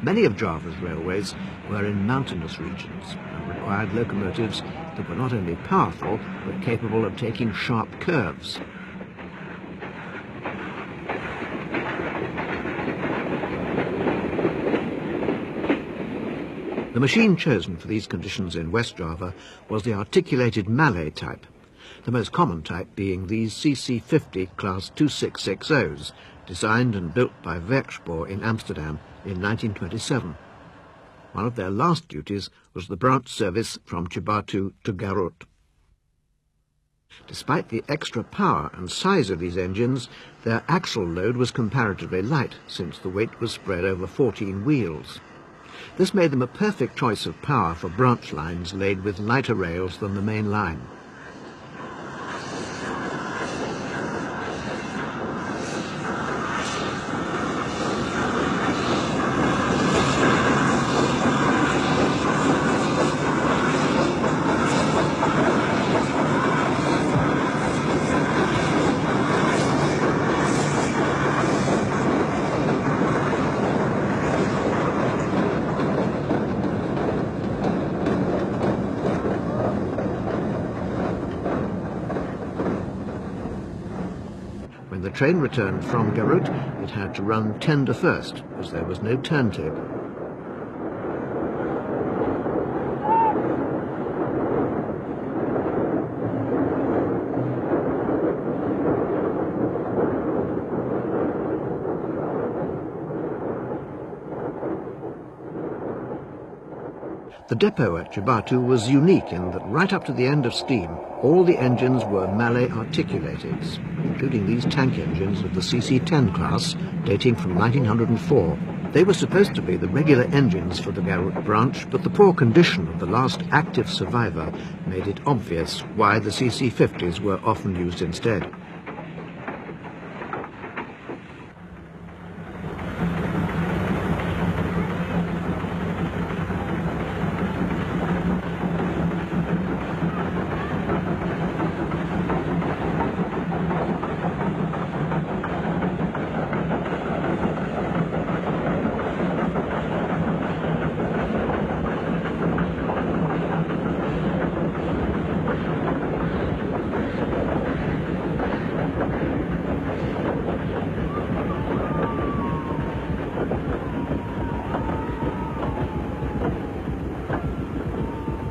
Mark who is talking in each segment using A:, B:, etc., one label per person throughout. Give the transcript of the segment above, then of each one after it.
A: Many of Java's railways were in mountainous regions and required locomotives that were not only powerful but capable of taking sharp curves. The machine chosen for these conditions in West Java was the articulated Malay type, the most common type being these CC50 Class 2660s, designed and built by Werkspoor in Amsterdam in 1927. One of their last duties was the branch service from Cibatu to Garut. Despite the extra power and size of these engines, their axle load was comparatively light, since the weight was spread over 14 wheels. This made them a perfect choice of power for branch lines laid with lighter rails than the main line. When the train returned from Garut, it had to run tender first, as there was no turntable. The depot at Cibatu was unique in that right up to the end of steam, all the engines were Malay articulateds, including these tank engines of the CC10 class, dating from 1904. They were supposed to be the regular engines for the Garut branch, but the poor condition of the last active survivor made it obvious why the CC50s were often used instead.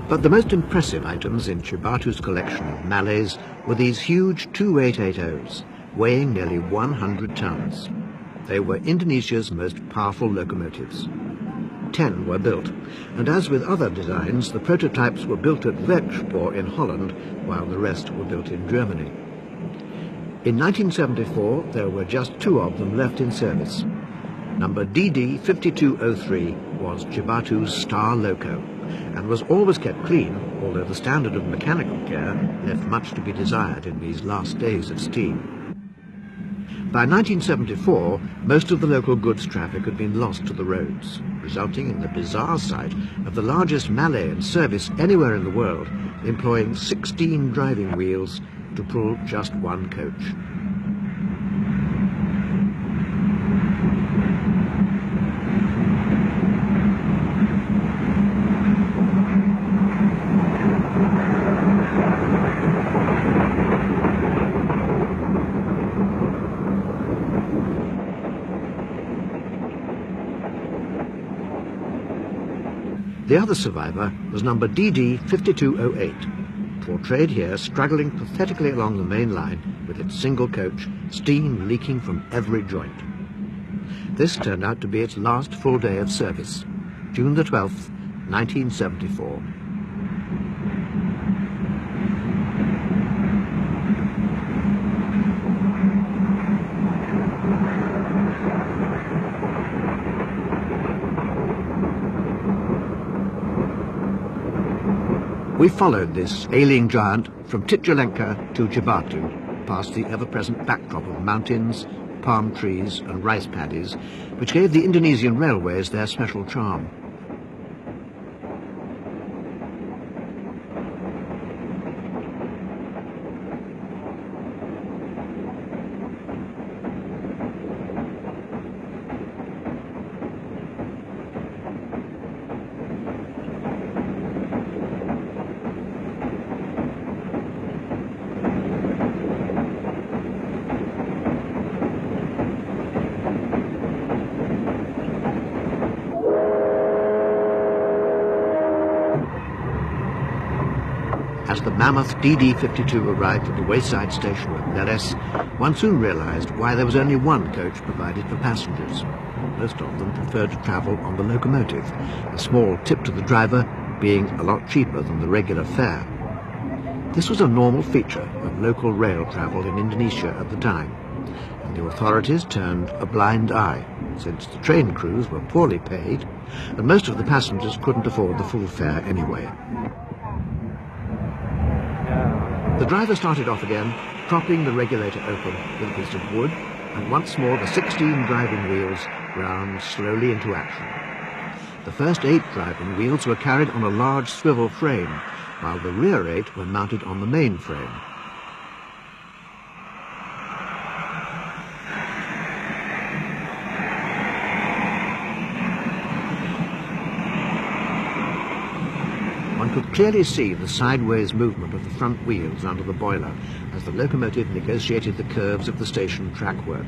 A: But the most impressive items in Cibatu's collection of Malays were these huge 2880s, weighing nearly 100 tons. They were Indonesia's most powerful locomotives. 10 were built, and as with other designs, the prototypes were built at Werkspoor in Holland, while the rest were built in Germany. In 1974, there were just 2 of them left in service. Number DD 5203 was Cibatu's star loco, and was always kept clean, although the standard of mechanical care left much to be desired in these last days of steam. By 1974, most of the local goods traffic had been lost to the roads, resulting in the bizarre sight of the largest Malay in service anywhere in the world, employing 16 driving wheels to pull just one coach. The other survivor was number DD 5208, portrayed here struggling pathetically along the main line with its single coach, steam leaking from every joint. This turned out to be its last full day of service, June the 12th, 1974. We followed this ailing giant from Titjalenka to Cibatu, past the ever-present backdrop of mountains, palm trees and rice paddies, which gave the Indonesian railways their special charm. the mammoth DD-52 arrived at the wayside station of LERA'S, one soon realized why there was only one coach provided for passengers. Most of them preferred to travel on the locomotive, a small tip to the driver being a lot cheaper than the regular fare. This was a normal feature of local rail travel in Indonesia at the time, and the authorities turned a blind eye, since the train crews were poorly paid, and most of the passengers couldn't afford the full fare anyway. The driver started off again, propping the regulator open with a piece of wood, and once more the 16 driving wheels ground slowly into action. The first 8 driving wheels were carried on a large swivel frame, while the rear 8 were mounted on the main frame. One could clearly see the sideways movement of the front wheels under the boiler as the locomotive negotiated the curves of the station track work.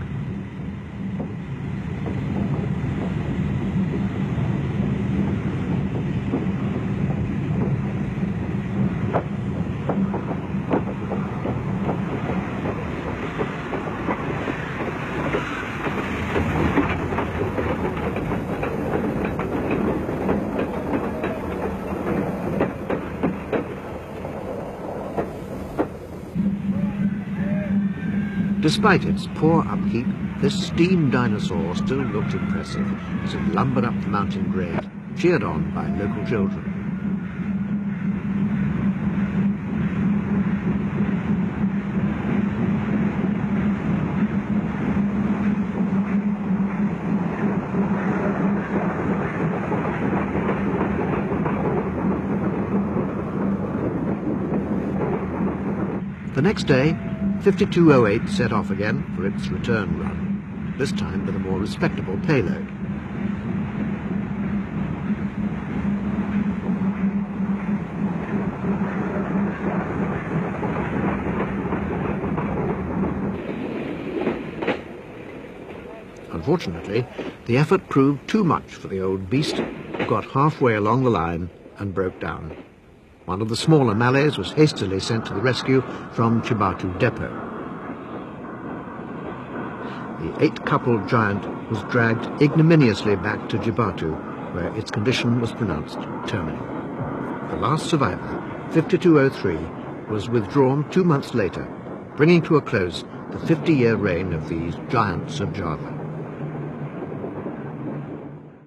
A: Despite its poor upkeep, this steam dinosaur still looked impressive as it lumbered up the mountain grade, cheered on by local children. The next day, 5208 set off again for its return run, this time with a more respectable payload. Unfortunately, the effort proved too much for the old beast, who got halfway along the line and broke down. One of the smaller Malays was hastily sent to the rescue from Cibatu depot. The 8-coupled giant was dragged ignominiously back to Cibatu, where its condition was pronounced terminal. The last survivor, 5203, was withdrawn 2 months later, bringing to a close the 50-year reign of these giants of Java.